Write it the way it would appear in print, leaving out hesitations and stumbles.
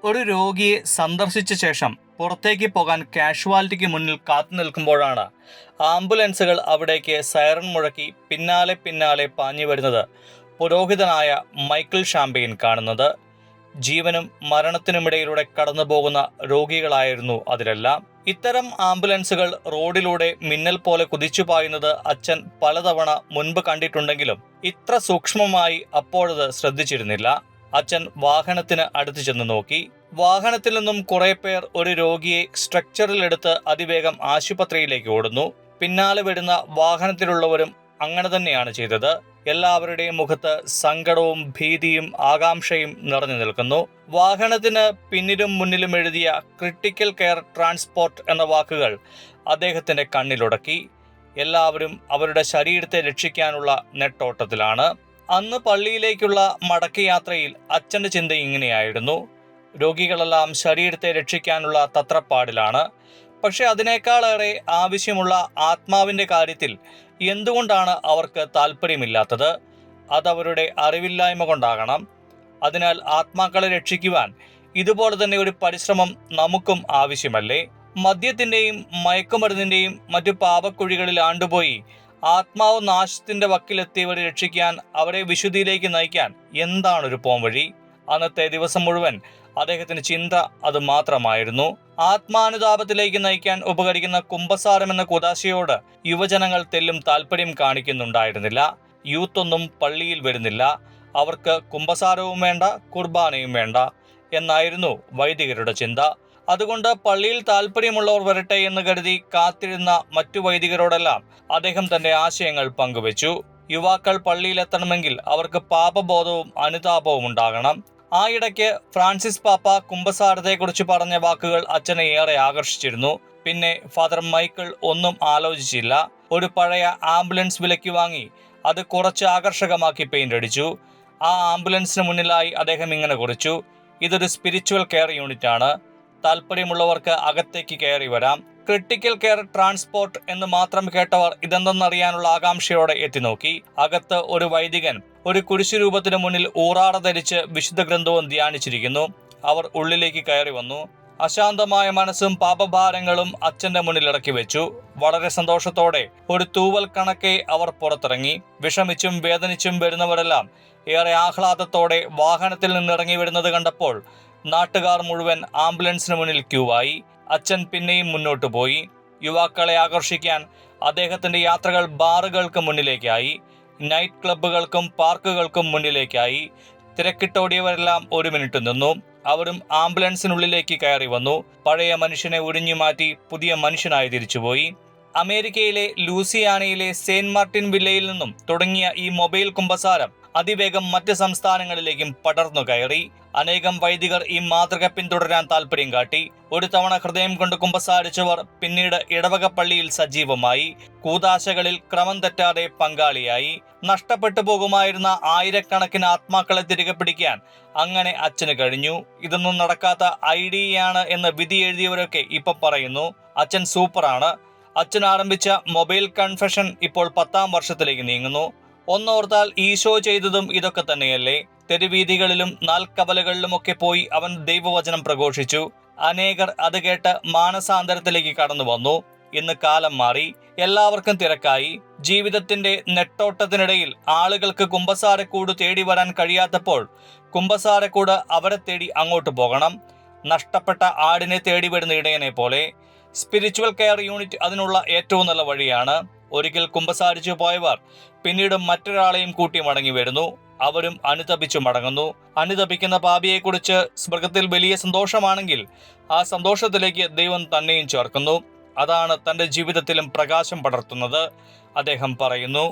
ഒരു രോഗിയെ സന്ദർശിച്ച ശേഷം പുറത്തേക്ക് പോകാൻ കാഷ്വാലിറ്റിക്ക് മുന്നിൽ കാത്തു നിൽക്കുമ്പോഴാണ് ആംബുലൻസുകൾ അവിടേക്ക് സൈറൺ മുഴക്കി പിന്നാലെ പാഞ്ഞു വരുന്നത് പുരോഹിതനായ മൈക്കിൾ ഷാമ്പെയിൻ കാണുന്നത്. ജീവനും മരണത്തിനുമിടയിലൂടെ കടന്നുപോകുന്ന രോഗികളായിരുന്നു അതിലെല്ലാം. ഇത്തരം ആംബുലൻസുകൾ റോഡിലൂടെ മിന്നൽ പോലെ കുതിച്ചുപായുന്നത് അച്ഛൻ പലതവണ മുൻപ് കണ്ടിട്ടുണ്ടെങ്കിലും ഇത്ര സൂക്ഷ്മമായി അപ്പോഴത് ശ്രദ്ധിച്ചിരുന്നില്ല. അച്ഛൻ വാഹനത്തിന് അടുത്ത് ചെന്ന് നോക്കി. വാഹനത്തിൽ നിന്നും കുറെ പേർ ഒരു രോഗിയെ സ്ട്രെക്ചറിലെടുത്ത് അതിവേഗം ആശുപത്രിയിലേക്ക് ഓടുന്നു. പിന്നാലെ വരുന്ന വാഹനത്തിലുള്ളവരും അങ്ങനെ തന്നെയാണ് ചെയ്തത്. എല്ലാവരുടെയും മുഖത്ത് സങ്കടവും ഭീതിയും ആകാംക്ഷയും നിറഞ്ഞു നിൽക്കുന്നു. വാഹനത്തിന് പിന്നിലും മുന്നിലും എഴുതിയ ക്രിട്ടിക്കൽ കെയർ ട്രാൻസ്പോർട്ട് എന്ന വാക്കുകൾ അദ്ദേഹത്തിന്റെ കണ്ണിലുടക്കി. എല്ലാവരും അവരുടെ ശരീരത്തെ രക്ഷിക്കാനുള്ള നെട്ടോട്ടത്തിലാണ്. അന്ന് പള്ളിയിലേക്കുള്ള മടക്കയാത്രയിൽ അച്ഛൻ്റെ ചിന്ത ഇങ്ങനെയായിരുന്നു: രോഗികളെല്ലാം ശരീരത്തെ രക്ഷിക്കാനുള്ള തത്രപ്പാടിലാണ്. പക്ഷെ അതിനേക്കാളേറെ ആവശ്യമുള്ള ആത്മാവിൻ്റെ കാര്യത്തിൽ എന്തുകൊണ്ടാണ് അവർക്ക് താല്പര്യമില്ലാത്തത്? അതവരുടെ അറിവില്ലായ്മ കൊണ്ടാകണം. അതിനാൽ ആത്മാക്കളെ രക്ഷിക്കുവാൻ ഇതുപോലെ തന്നെ ഒരു പരിശ്രമം നമുക്കും ആവശ്യമല്ലേ? മദ്യത്തിൻ്റെയും മയക്കുമരുന്നിൻ്റെയും മറ്റു പാപക്കുഴികളിൽ ആണ്ടുപോയി ആത്മാവ് നാശത്തിന്റെ വക്കിലെത്തിയവരെ രക്ഷിക്കാൻ, അവരെ വിശുദ്ധിയിലേക്ക് നയിക്കാൻ എന്താണൊരു പോംവഴി? അന്നത്തെ ദിവസം മുഴുവൻ അദ്ദേഹത്തിന് ചിന്ത അത് മാത്രമായിരുന്നു. ആത്മാനുതാപത്തിലേക്ക് നയിക്കാൻ ഉപകരിക്കുന്ന കുമ്പസാരം എന്ന കുദാശയോട് യുവജനങ്ങൾ തെല്ലും താല്പര്യം കാണിക്കുന്നുണ്ടായിരുന്നില്ല. യൂത്തൊന്നും പള്ളിയിൽ വരുന്നില്ല. അവർക്ക് കുമ്പസാരവും വേണ്ട, കുർബാനയും വേണ്ട എന്നായിരുന്നു വൈദികരുടെ ചിന്ത. അതുകൊണ്ട് പള്ളിയിൽ താല്പര്യമുള്ളവർ വരട്ടെ എന്ന് കരുതി കാത്തിരുന്ന മറ്റു വൈദികരോടെല്ലാം അദ്ദേഹം തന്റെ ആശയങ്ങൾ പങ്കുവച്ചു. യുവാക്കൾ പള്ളിയിലെത്തണമെങ്കിൽ അവർക്ക് പാപബോധവും അനുതാപവും ഉണ്ടാകണം. ആ ഇടയ്ക്ക് ഫ്രാൻസിസ് പാപ്പ കുമ്പസാരത്തെക്കുറിച്ച് പറഞ്ഞ വാക്കുകൾ അച്ഛനെ ഏറെ ആകർഷിച്ചിരുന്നു. പിന്നെ ഫാദർ മൈക്കിൾ ഒന്നും ആലോചിച്ചില്ല. ഒരു പഴയ ആംബുലൻസ് വിലയ്ക്ക് വാങ്ങി അത് കുറച്ച് ആകർഷകമാക്കി പെയിന്റ് അടിച്ചു. ആ ആംബുലൻസിന് മുന്നിലായി അദ്ദേഹം ഇങ്ങനെ കുറിച്ചു: ഇതൊരു സ്പിരിച്വൽ കെയർ യൂണിറ്റ് ആണ്. താല്പര്യമുള്ളവർക്ക് അകത്തേക്ക് കയറി വരാം. ക്രിട്ടിക്കൽ കെയർ ട്രാൻസ്പോർട്ട് എന്ന് മാത്രം കേട്ടവർ ഇതെന്തെന്നറിയാനുള്ള ആകാംക്ഷയോടെ എത്തിനോക്കി. അകത്ത് ഒരു വൈദികൻ ഒരു കുരിശുരൂപത്തിന് മുന്നിൽ ഊറാട ധരിച്ച് വിശുദ്ധ ഗ്രന്ഥവും ധ്യാനിച്ചിരിക്കുന്നു. അവർ ഉള്ളിലേക്ക് കയറി വന്നു. അശാന്തമായ മനസ്സും പാപഭാരങ്ങളും അച്ഛന്റെ മുന്നിൽ ഇറക്കി വെച്ചു. വളരെ സന്തോഷത്തോടെ ഒരു തൂവൽ കണക്കെ അവർ പുറത്തിറങ്ങി. വിഷമിച്ചും വേദനിച്ചും വരുന്നവരെല്ലാം ഏറെ ആഹ്ലാദത്തോടെ വാഹനത്തിൽ നിന്നിറങ്ങി വരുന്നത് കണ്ടപ്പോൾ നാട്ടുകാർ മുഴുവൻ ആംബുലൻസിന് മുന്നിൽ ക്യൂവായി. അച്ഛൻ പിന്നെയും മുന്നോട്ട് പോയി. യുവാക്കളെ ആകർഷിക്കാൻ അദ്ദേഹത്തിന്റെ യാത്രകൾ ബാറുകൾക്ക് മുന്നിലേക്കായി, നൈറ്റ് ക്ലബ്ബുകൾക്കും പാർക്കുകൾക്കും മുന്നിലേക്കായി. തിരക്കിട്ടോടിയവരെല്ലാം ഒരു മിനിറ്റ് നിന്നു. അവരും ആംബുലൻസിനുള്ളിലേക്ക് കയറി വന്നു. പഴയ മനുഷ്യനെ ഉരിഞ്ഞു മാറ്റി പുതിയ മനുഷ്യനായി തിരിച്ചുപോയി. അമേരിക്കയിലെ ലൂസിയാനയിലെ സെയിന്റ് മാർട്ടിൻ വില്ലയിൽ നിന്നും തുടങ്ങിയ ഈ മൊബൈൽ കുമ്പസാരം അതിവേഗം മറ്റ് സംസ്ഥാനങ്ങളിലേക്കും പടർന്നു കയറി. അനേകം വൈദികർ ഈ മാതൃക പിന്തുടരാൻ താല്പര്യം കാട്ടി. ഒരു തവണ ഹൃദയം കൊണ്ട് കുമ്പസാരിച്ചവർ പിന്നീട് ഇടവക പള്ളിയിൽ സജീവമായി. കൂദാശകളിൽ ക്രമം തെറ്റാതെ പങ്കാളിയായി. നഷ്ടപ്പെട്ടു പോകുമായിരുന്ന ആയിരക്കണക്കിന് ആത്മാക്കളെ തിരികെ പിടിക്കാൻ അങ്ങനെ അച്ഛന് കഴിഞ്ഞു. ഇതൊന്നും നടക്കാത്ത ഐഡിയയാണ് എന്ന് വിധി എഴുതിയവരൊക്കെ ഇപ്പൊ പറയുന്നു. അച്ഛൻ സൂപ്പറാണ്. അച്ഛൻ ആരംഭിച്ച മൊബൈൽ കൺഫെഷൻ ഇപ്പോൾ 10ാം വർഷത്തിലേക്ക് നീങ്ങുന്നു. ഒന്നോർത്താൽ ഈശോ ചെയ്തതും ഇതൊക്കെ തന്നെയല്ലേ? തെരുവീഥികളിലും നാൽക്കവലകളിലുമൊക്കെ പോയി അവൻ ദൈവവചനം പ്രഘോഷിച്ചു. അനേകർ അത് കേട്ട് മാനസാന്തരത്തിലേക്ക് കടന്നു വന്നു. ഇന്ന് കാലം മാറി. എല്ലാവർക്കും തിരക്കായി. ജീവിതത്തിന്റെ നെട്ടോട്ടത്തിനിടയിൽ ആളുകൾക്ക് കുമ്പസാരക്കൂട് തേടി വരാൻ കഴിയാത്തപ്പോൾ കുമ്പസാരക്കൂട് അവരെ തേടി അങ്ങോട്ട് പോകണം. നഷ്ടപ്പെട്ട ആടിനെ തേടി വരുന്ന ഇടയനെ പോലെ. സ്പിരിച്വൽ കെയർ യൂണിറ്റ് അതിനുള്ള ഏറ്റവും നല്ല വഴിയാണ്. ഒരിക്കൽ കുമ്പസാരിച്ചു പോയവർ പിന്നീട് മറ്റൊരാളെയും കൂട്ടി മടങ്ങി വരുന്നു. അവരും അനുതപിച്ചു മടങ്ങുന്നു. അനുതപിക്കുന്ന പാപിയെക്കുറിച്ച് സ്വർഗത്തിൽ വലിയ സന്തോഷമാണെങ്കിൽ ആ സന്തോഷത്തിലേക്ക് ദൈവം തന്നെയും ചേർക്കുന്നു. അതാണ് തൻ്റെ ജീവിതത്തിലും പ്രകാശം പടർത്തുന്നത്, അദ്ദേഹം പറയുന്നു.